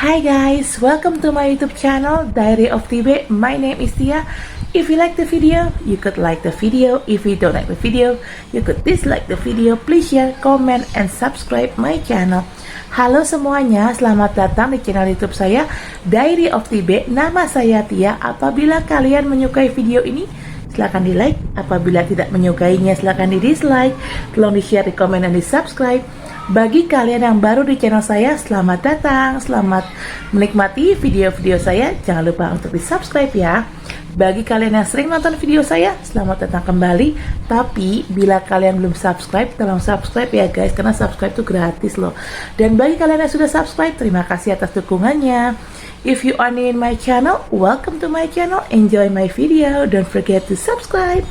Hi guys, welcome to my YouTube channel Diary of Tibet. My name is Tia. If you like the video, you could like the video. If you don't like the video, you could dislike the video. Please share, comment, and subscribe my channel. Halo semuanya, selamat datang di channel YouTube saya Diary of Tibet. Nama saya Tia. Apabila kalian menyukai video ini, silahkan di like. Apabila tidak menyukainya, silahkan di dislike. Tolong di share, di komen, dan di subscribe. Bagi kalian yang baru di channel saya, selamat datang, selamat menikmati video-video saya. Jangan lupa untuk di subscribe ya. Bagi kalian yang sering nonton video saya, selamat datang kembali. Tapi bila kalian belum subscribe, tolong subscribe ya guys, karena subscribe itu gratis loh. Dan bagi kalian yang sudah subscribe, terima kasih atas dukungannya. If you are new in my channel, welcome to my channel. Enjoy my video. Don't forget to subscribe.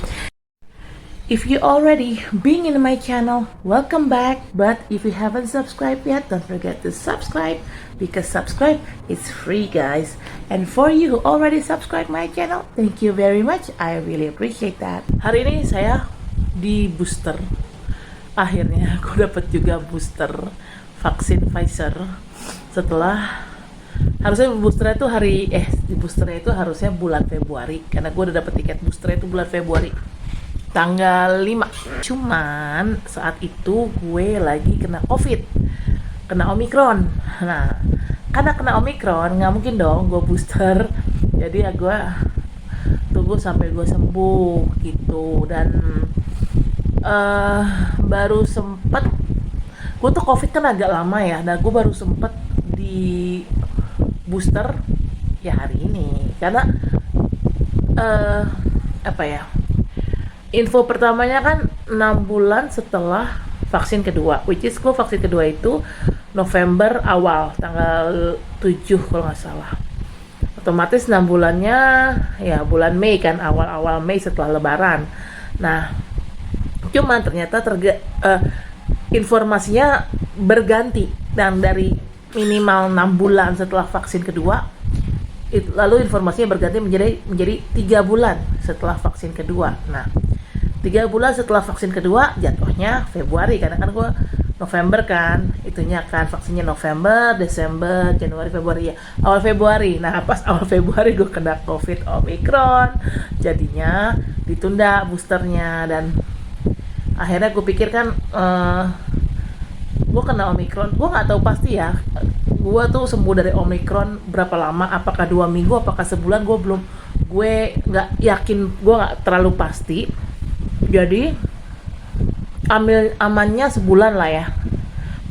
If you already been in my channel, welcome back. But if you haven't subscribed yet, don't forget to subscribe, because subscribe is free guys. And for you who already subscribe my channel, thank you very much. I really appreciate that. Hari ini saya di booster. Akhirnya aku dapat juga booster vaksin Pfizer. Setelah harusnya boosternya itu di boosternya itu harusnya bulan Februari, karena gue udah dapet tiket boosternya itu bulan Februari tanggal 5. Cuman saat itu gue lagi kena COVID, kena Omikron. Nah, karena kena Omikron nggak mungkin dong gue booster. Jadi ya gue tunggu sampai gue sembuh gitu. Dan baru sempet, gue tuh COVID kan agak lama ya. Dan gue baru sempet di booster ya hari ini. Karena info pertamanya kan 6 bulan setelah vaksin kedua, which is gue vaksin kedua itu November awal, tanggal 7 kalau nggak salah. Otomatis 6 bulannya ya bulan Mei kan, awal-awal Mei setelah lebaran. Nah, cuman ternyata informasinya berganti, dan dari minimal 6 bulan setelah vaksin kedua, lalu informasinya berganti menjadi 3 bulan setelah vaksin kedua. Nah, 3 bulan setelah vaksin kedua jatuhnya Februari, karena kan gue November kan, itunya kan vaksinnya November, Desember, Januari, Februari ya, awal Februari. Nah, pas awal Februari gue kena COVID Omikron, jadinya ditunda boosternya. Dan akhirnya gue pikir kan gue kena Omikron, gue nggak tahu pasti ya gue tuh sembuh dari Omikron berapa lama, apakah 2 minggu, apakah sebulan, gue nggak yakin, gue nggak terlalu pasti. Jadi ambil amannya sebulan lah ya,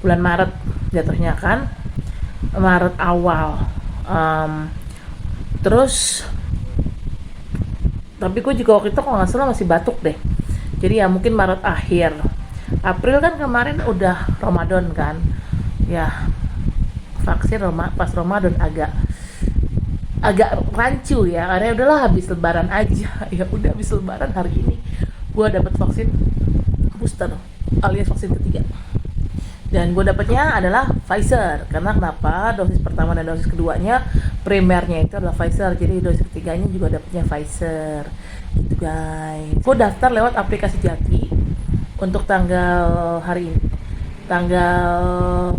bulan Maret jatuhnya kan, Maret awal. Terus tapi gue juga waktu itu kalau nggak salah masih batuk deh, jadi ya mungkin Maret akhir. April kan kemarin udah Ramadan kan ya, vaksin pas Ramadan agak rancu ya, karena udahlah habis lebaran aja. Ya udah habis lebaran, hari ini gue dapet vaksin booster alias vaksin ketiga, dan gue dapetnya adalah Pfizer. Karena kenapa? Dosis pertama dan dosis keduanya primernya itu adalah Pfizer, jadi dosis ketiganya juga dapetnya Pfizer gitu guys. Gue daftar lewat aplikasi Jaki untuk tanggal hari ini, tanggal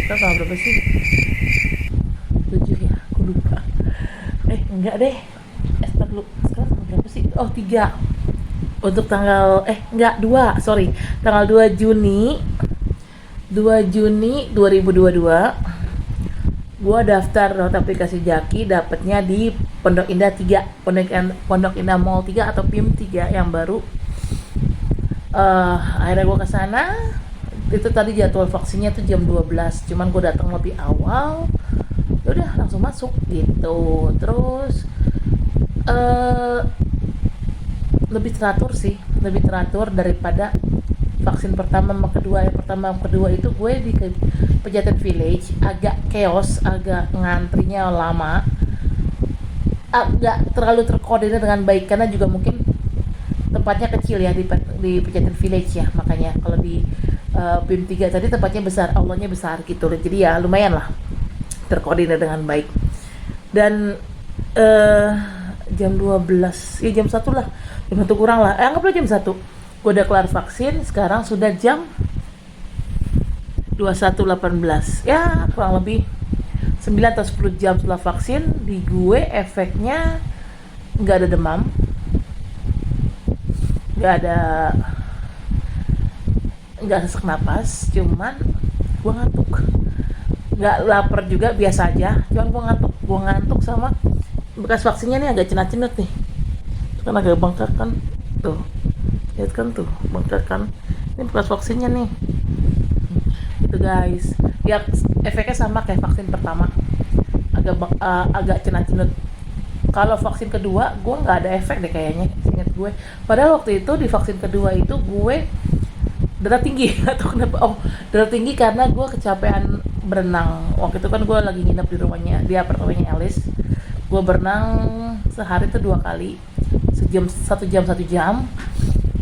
berapa sih? 7 ya, aku lupa. Enggak deh, dulu sekarang berapa sih? 3 untuk tanggal 2, tanggal 2 Juni 2022 gua daftar lewat aplikasi Jaki, dapatnya di Pondok Indah 3, Pondok Indah Mall 3 atau PIM 3 yang baru. Akhirnya gua kesana, itu tadi jadwal vaksinnya tuh jam 12, cuman gua datang lebih awal, udah langsung masuk gitu. Terus lebih teratur daripada vaksin pertama sama kedua. Yang pertama sama kedua itu gue di Pejaten Village, agak chaos, agak ngantrinya lama, agak terlalu terkoordinir dengan baik, karena juga mungkin tempatnya kecil ya di Pejaten Village ya, makanya kalau di PIM 3 tadi tempatnya besar, aulanya besar gitu, jadi ya lumayan lah terkoordinir dengan baik. Dan jam 12, ya jam 1 lah, jam 1 kurang lah, anggaplah jam 1 gue udah kelar vaksin. Sekarang sudah jam 21.18, ya kurang lebih 9 atau 10 jam setelah vaksin, di gue efeknya nggak ada demam, nggak sesak napas, cuman gue ngantuk. Nggak lapar juga, biasa aja, cuman gue ngantuk sama bekas vaksinnya nih agak cenat-cenut nih, kan agak bengkak kan, tuh lihat kan tuh bengkak kan, ini bekas vaksinnya nih. Itu guys, ya efeknya sama kayak vaksin pertama, agak cenat-cenut. Kalau vaksin kedua gue nggak ada efek deh kayaknya, ingat gue. Padahal waktu itu di vaksin kedua itu gue darah tinggi atau kenapa, darah tinggi karena gue kecapean berenang. Waktu itu kan gue lagi nginep di rumahnya, di apartemennya Alice. Gue berenang sehari itu 2 kali, satu jam.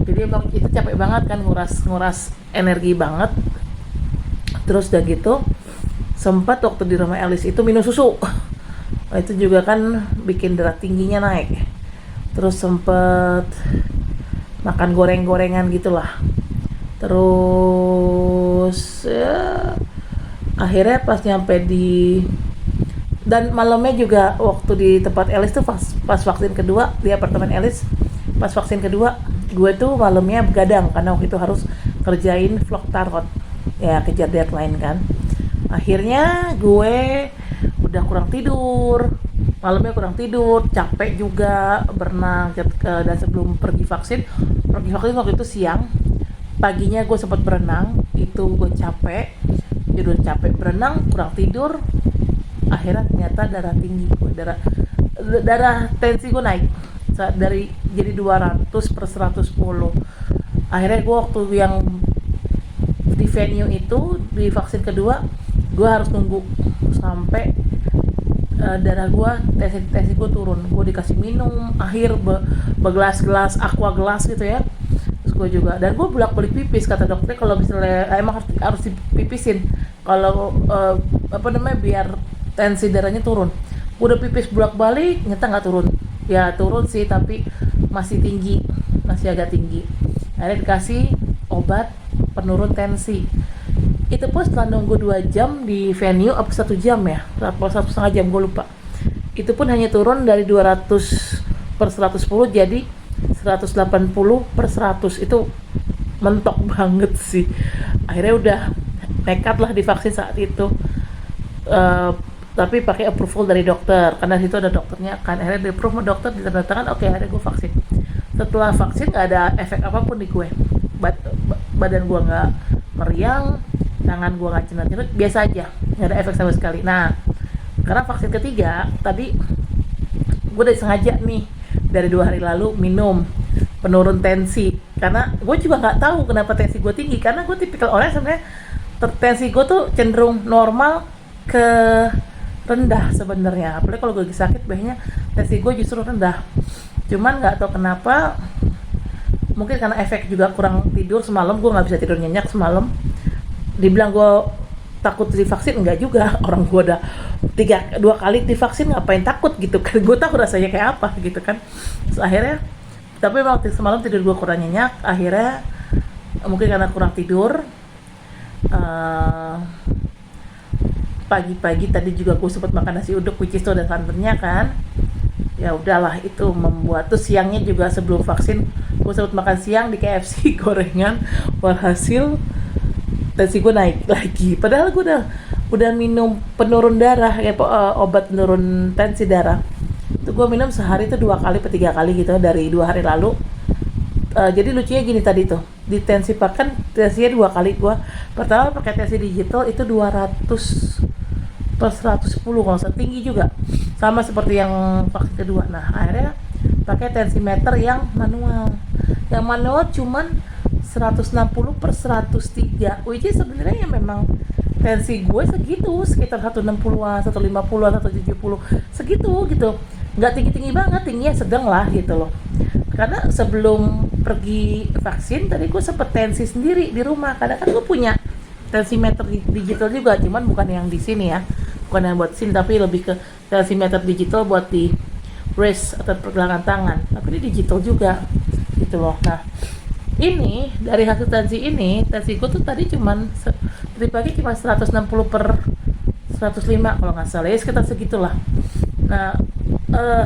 Jadi emang itu capek banget kan, nguras energi banget. Terus udah gitu sempat waktu di rumah Alice itu minum susu. Itu juga kan bikin darah tingginya naik. Terus sempet makan goreng-gorengan gitulah. Terus ya, akhirnya pas nyampe dan malamnya juga waktu di tempat Alice tuh pas vaksin kedua di apartemen Alice, pas vaksin kedua gue tuh malamnya begadang karena waktu itu harus kerjain vlog tarot ya, kejar deadline kan. Akhirnya gue udah malamnya kurang tidur, capek juga berenang. Dan sebelum pergi vaksin waktu itu siang, paginya gue sempat berenang, itu gue capek berenang, kurang tidur, akhirnya ternyata darah tinggi gue, darah tensi gue naik dari jadi 200/110. Akhirnya gue waktu yang di venue itu di vaksin kedua, gue harus nunggu sampai darah gue, tensi gue turun. Gue dikasih minum air begelas-gelas, aqua gelas gitu ya. Terus gue juga, dan gue bolak-balik pipis, kata dokternya kalau misalnya emang harus dipipisin kalau biar tensi darahnya turun. Gue udah pipis bolak-balik, ternyata nggak turun. Ya turun sih, tapi masih agak tinggi. Akhirnya dikasih obat penurun tensi. Itu pun setelah nunggu 2 jam di venue, apa 1 jam ya, atau 1,5 jam, gue lupa. Itu pun hanya turun dari 200/110 jadi 180/100. Itu mentok banget sih. Akhirnya udah nekat lah divaksin saat itu. Tapi pakai approval dari dokter, karena situ ada dokternya kan. Akhirnya di approve sama dokter, ditandatangan, oke, akhirnya gue vaksin. Setelah vaksin nggak ada efek apapun di gue. Badan gue nggak meriang, tangan gue nggak cenut-cenut, biasa aja, nggak ada efek sama sekali. Nah, karena vaksin ketiga tadi gue udah sengaja nih dari 2 hari lalu minum penurun tensi, karena gue juga nggak tahu kenapa tensi gue tinggi, karena gue tipikal orang sebenarnya tensi gue tuh cenderung normal ke rendah sebenarnya. Apalagi kalau gue lagi sakit, biasanya tensi gue justru rendah. Cuman nggak tahu kenapa, mungkin karena efek juga kurang tidur semalam, gue nggak bisa tidur nyenyak semalam. Dibilang gue takut divaksin, enggak juga. Orang gue udah 2 kali divaksin, ngapain takut gitu kan. Gue tahu rasanya kayak apa gitu kan. Terus akhirnya, tapi waktu semalam tidur gue kurang nyenyak. Akhirnya mungkin karena kurang tidur, pagi-pagi tadi juga gue sempat makan nasi uduk, which is itu ada santannya kan. Ya udahlah, itu membuat. Terus siangnya juga sebelum vaksin gue sempat makan siang di KFC gorengan, walhasil tensi gue naik lagi. Padahal gue udah minum penurun darah, obat penurun tensi darah. Itu gue minum sehari itu 2 kali atau 3 kali gitu dari 2 hari lalu. Jadi lucunya gini tadi tuh, di tensi pakan tensinya 2 kali. Gue pertama pakai tensi digital itu 200/110, kalau tinggi juga, sama seperti yang vaksin kedua. Nah, akhirnya pakai tensimeter yang manual. Yang manual cuman 160/103, which is sebenarnya ya memang tensi gue segitu, sekitar 160-an, 150-an, 170, segitu gitu. Nggak tinggi-tinggi banget, tingginya sedang lah gitu loh. Karena sebelum pergi vaksin tadi gue sempet tensi sendiri di rumah, karena kan gue punya tensimeter digital juga, cuman bukan yang di sini ya, bukan yang buat sini, tapi lebih ke tensimeter digital buat di wrist atau pergelangan tangan, tapi di digital juga gitu loh. Nah, ini dari hasil tensi gue tuh tadi cuman tadi pagi cuma 160/110 105 kalau nggak salah ya, sekitar segitulah. Nah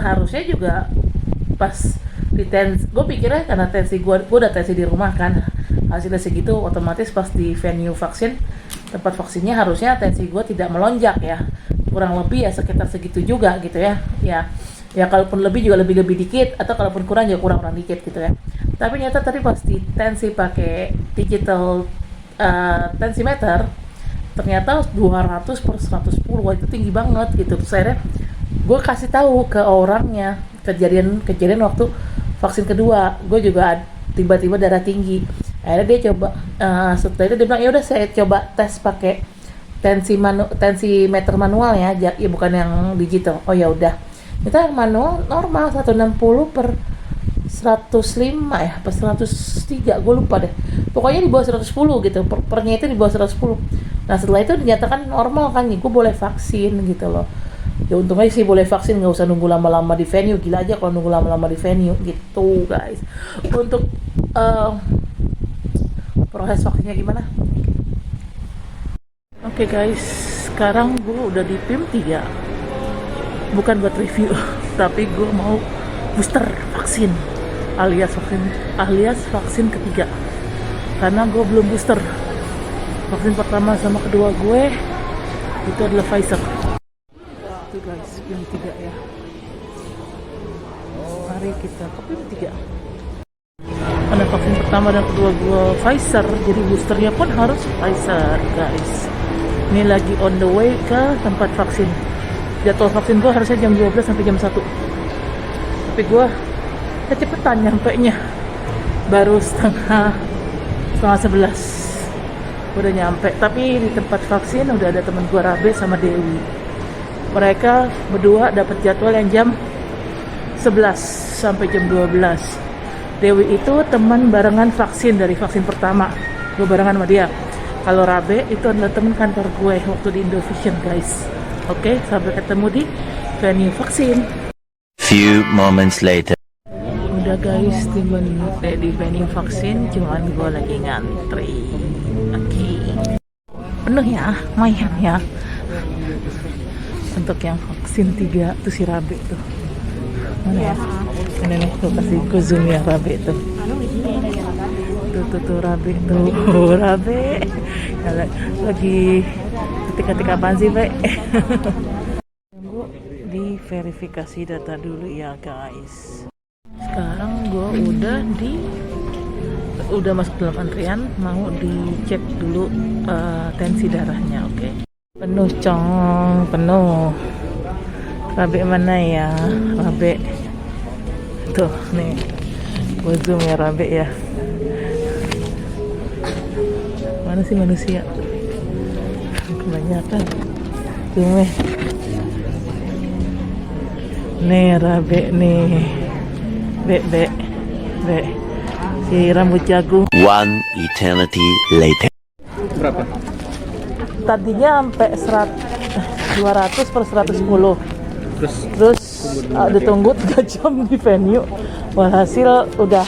harusnya juga pas di tensi, gue pikirnya karena tensi gue udah tensi di rumah kan, hasilnya segitu, otomatis pas di venue vaksin, tempat vaksinnya harusnya tensi gue tidak melonjak ya, kurang lebih ya sekitar segitu juga gitu ya. Ya kalaupun lebih juga lebih dikit, atau kalaupun kurang juga kurang dikit gitu ya. Tapi ternyata tadi pas di tensi pakai digital tensimeter, ternyata 200 per 110, wah itu tinggi banget gitu. Terus akhirnya gue kasih tahu ke orangnya kejadian waktu vaksin kedua, gue juga tiba-tiba darah tinggi. Akhirnya dia coba, setelah itu dia bilang ya udah saya coba tes pakai tensimeter manual ya bukan yang digital. Oh ya udah, kita yang manual normal 160 per 105 ya, per 103, gue lupa deh. Pokoknya di bawah 110 gitu, pernya itu di bawah 110. Nah setelah itu dinyatakan normal kan, gue boleh vaksin gitu loh. Ya untungnya sih boleh vaksin, nggak usah nunggu lama-lama di venue. Gila aja kalau nunggu lama-lama di venue gitu guys. Untuk proses vaksinnya gimana? Oke guys, sekarang gue udah di PIM 3. Bukan buat review, tapi gue mau booster vaksin alias vaksin ketiga, karena gue belum booster. Vaksin pertama sama kedua gue itu adalah Pfizer. Itu guys, PIM 3 ya. Mari kita ke PIM 3. Karena vaksin pertama dan kedua gue Pfizer, jadi boosternya pun harus Pfizer guys. Ini lagi on the way ke tempat vaksin. Jadwal vaksin gue harusnya jam 12 sampai jam 1, tapi gue kecepetan nyampenya, baru setengah 11 udah nyampe. Tapi di tempat vaksin udah ada temen gue, Rabe sama Dewi. Mereka berdua dapat jadwal yang jam 11 sampai jam 12. Dewi itu teman barengan vaksin dari vaksin pertama, gue barengan sama dia. Kalau Rabe itu adalah teman kantor gue waktu di Indovision guys. Oke, sampai ketemu di venue vaksin. Few moments later. Udah guys, tiba di venue vaksin, cuman gue lagi ngantri. Oke. Penuh ya, lumayan ya. Untuk yang vaksin 3 tuh si Rabe tuh. Mana ya? Ini nih, gue kasih ke zoom ya Rabe tuh. Tuh Rabe tuh. Rabe lagi ketik-ketik apaan sih, Be? Tunggu di verifikasi data dulu ya guys. Sekarang gue udah masuk dalam antrian, mau dicek dulu tensi darahnya. Oke. Penuh cong, penuh. Rabe mana ya? Rabe tuh nih, gue zoom ya Rabe ya. Mana sih manusia? Kebanyakan tuh nih Rabe nih, be si rambut jagung. One eternity later. Berapa? Tadinya sampai 200 per 110. Terus ditunggu 3 jam di venue. Walhasil udah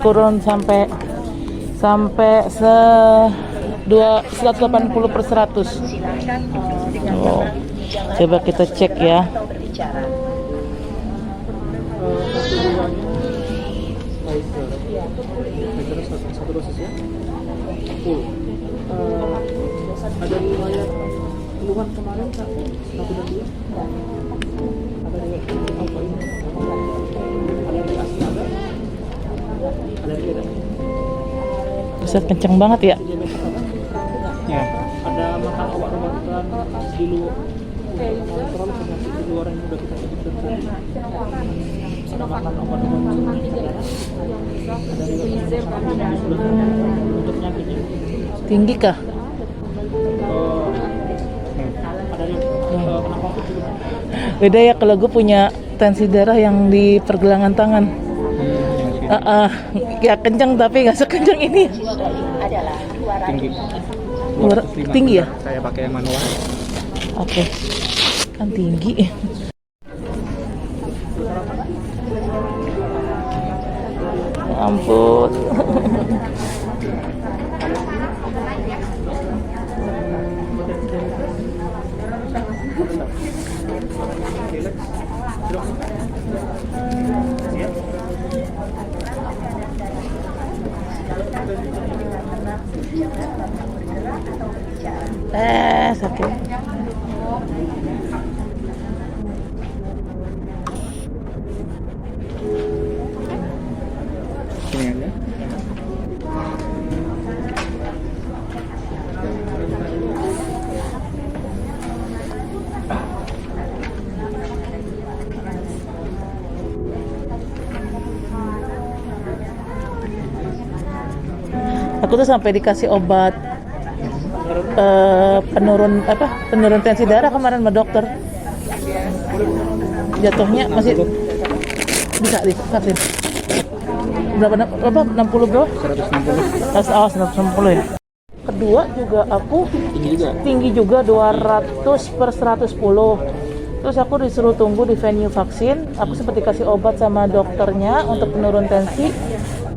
turun sampai 180 per 100. Oh, coba kita cek ya. Satu dosis ya? Ada riwayat keluhan kemarin Kak? 1 dan 2? Ada riwayat apa ini? Alergi asma ada? Alergi ada? Bisa kenceng banget ya? Ya. Ada makan obat-obatan di luar, terlalu penyakit di luar yang udah kita sebutkan tadi. Ada makan obat-obatan ada untuk penyakitnya. Tinggi kah? Ada kena COVID juga. Beda ya kalau gue punya tensi darah yang di pergelangan tangan. Ya kenceng tapi nggak sekenceng ini. Tinggi. Tinggi ya? Saya pakai yang manual. Oke. Kan tinggi. Ya ampun. Aku tuh sampai dikasih obat penurun tensi darah kemarin sama dokter. Jatuhnya masih bisa divaksin. Berapa 60 berapa? 160 ya. Kedua juga aku tinggi juga 200/110. Terus aku disuruh tunggu di venue vaksin. Aku sempat dikasih obat sama dokternya untuk penurun tensi.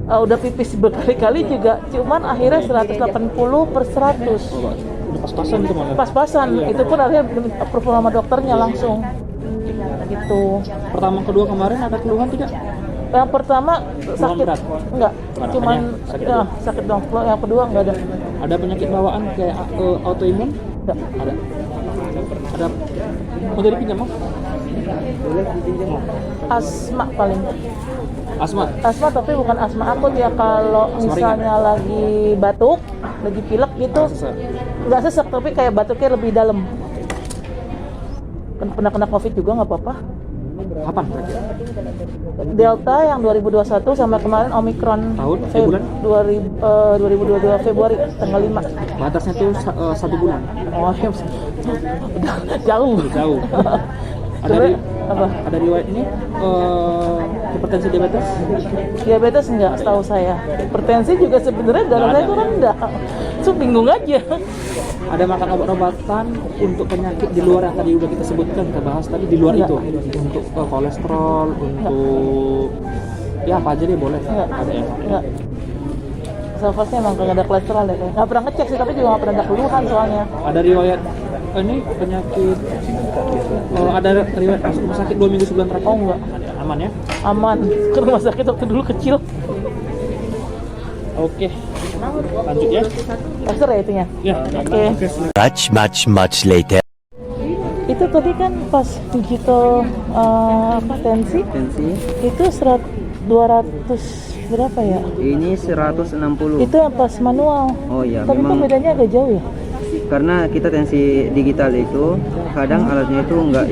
Udah pipis berkali-kali juga, cuman akhirnya 180/100. Udah pas-pasan gitu malah. Pas-pasan, itu pun akhirnya approval sama dokternya langsung. Gitu. Pertama kedua kemarin ada keluhan tidak? Yang pertama sakit, berat? enggak, Berat, cuman hanya sakit ya, sakit doang. Kalau yang kedua enggak ada. Ada penyakit bawaan kayak autoimun? Enggak. Ada. Mau jadi pinjam mau? Asma paling. Asma Tapi bukan asma akut ya, kalau Asma misalnya lagi batuk, lagi pilek gitu. Sesak. Enggak sesak, tapi kayak batuknya lebih dalam. Pernah kena COVID juga nggak apa-apa. Kapan terakhir? Delta yang 2021 sama kemarin Omicron Tahun? Bulan? 2022 Februari tanggal 5. Batasnya tuh 1 bulan. Oh, ya. Udah jauh. Jauh. Ada riwayat ini hipertensi diabetes? Diabetes enggak, setahu saya. Hipertensi juga sebenarnya darah saya itu rendah. So bingung aja. Ada makan obat-obatan untuk penyakit di luar yang tadi udah kita sebutkan, kita bahas tadi di luar Enggak. itu untuk kolesterol, untuk ya apa aja deh boleh. Enggak. Ada ya. Enggak. So far sih emang nggak ada kolesterol ya. Nggak pernah ngecek sih, tapi juga nggak pernah ada keluhan soalnya. Ada riwayat ini penyakit ada riwayat masuk rumah sakit 2 minggu sebulan terakhir? Oh enggak. Aman ya? Aman. Ke rumah sakit waktu dulu kecil. Oke. Lanjut ya. Dokter ya itunya? Ya. Oke. Much later. Itu tadi kan pas digital tensi itu 200 berapa ya? Ini 160. Itu yang pas manual. Oh iya, Tapi memang kok bedanya agak jauh ya? karena kita tensi digital itu kadang alatnya itu enggak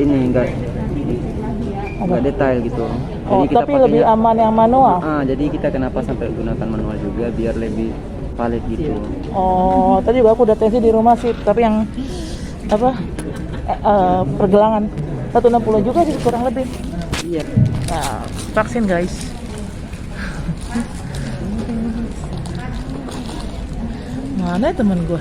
detail gitu. Oh, Jadi kita tapi lebih aman yang manual. jadi kita kenapa sampai gunakan manual juga biar lebih valid gitu. Oh, tadi juga aku udah tensi di rumah sih, tapi yang pergelangan 160 juga sih kurang lebih. Iya. Nah, vaksin guys. Mana ya temen gue?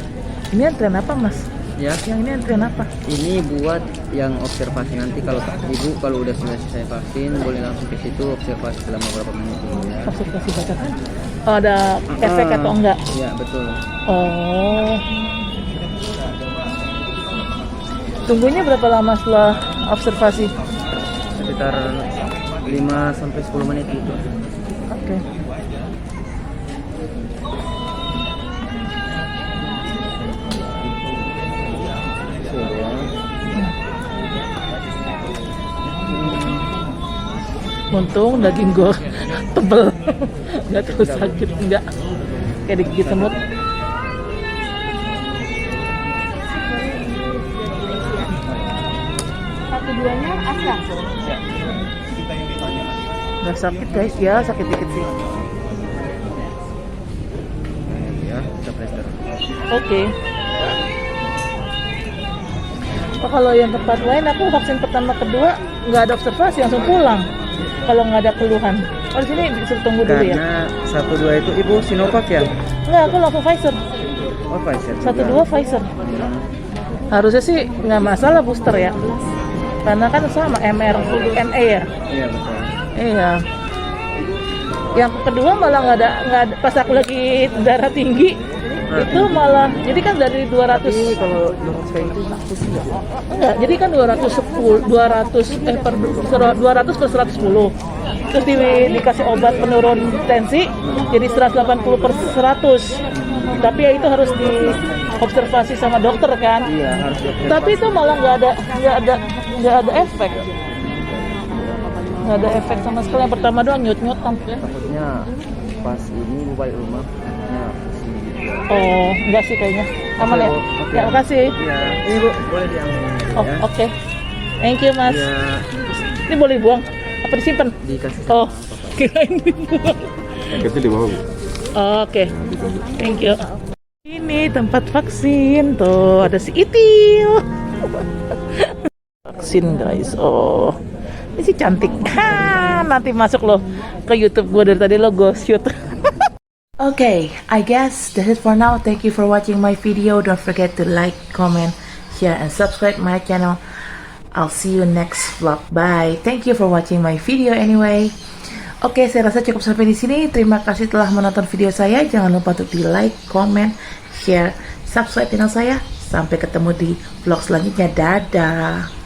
Ini antrian apa mas? Ya. Yang ini antrian apa? Ini buat yang observasi nanti kalau ibu kalau udah selesai vaksin boleh langsung ke situ observasi selama berapa menit dulu ya. Observasi bacaan? Oh, ada efek atau enggak? Iya betul. Oh. Tunggunya berapa lama setelah observasi? Sekitar 5-10 menit gitu. Oke. Untung daging gue tebel, nggak terlalu sakit, nggak kayak digigit semut. Keduanya asal. Nggak sakit guys ya, sakit dikit sih. Ya, kita plester. Oke. Oh, kalau yang tempat lain aku vaksin pertama kedua nggak ada observasi langsung pulang. Kalau nggak ada keluhan. Oh di sini disuruh tunggu dulu ya? Karena 1-2 itu ibu Sinovac ya? Nggak, aku langsung Pfizer. Oh Pfizer. 1-2 Pfizer. Harusnya sih nggak masalah booster ya. Karena kan sama mRNA ya. Iya betul. Iya. Yang kedua malah nggak ada. Pas aku lagi darah tinggi itu malah jadi kan dari 200. Tapi kalau dokter kayak itu aku sih Enggak, jadi kan 200 per 110. Terus dikasih obat penurun tensi jadi 180/100. Tapi ya itu harus diobservasi sama dokter kan. iya harus dokter. Tapi itu malah nggak ada efek. Nggak ada efek sama sekali. Yang pertama doang nyut-nyutan. Takutnya pas ini ibu balik rumah ya pusing gitu. Oh, enggak sih kayaknya. Aman ya? Oke. Ya, makasih. Iya, ini bu boleh diambil. Oh, ya. oke. Thank you, Mas. Iya, Ini boleh buang? Apa disimpan? dikasih Oh, sama papa. kirain dibuang. Paketnya di bawah, Bu. Oke, thank you. Ini tempat vaksin tuh, ada si Itil. Vaksin guys. Oh, ini sih cantik. Nanti masuk loh ke YouTube gue, dari tadi lo go shoot. Okay, I guess that's it for now. Thank you for watching my video. Don't forget to like, comment, share, and subscribe my channel. I'll see you next vlog. Bye. Thank you for watching my video anyway. Oke, saya rasa cukup sampai di sini. Terima kasih telah menonton video saya. Jangan lupa untuk di like, comment, share, subscribe channel saya. Sampai ketemu di vlog selanjutnya. Dadah.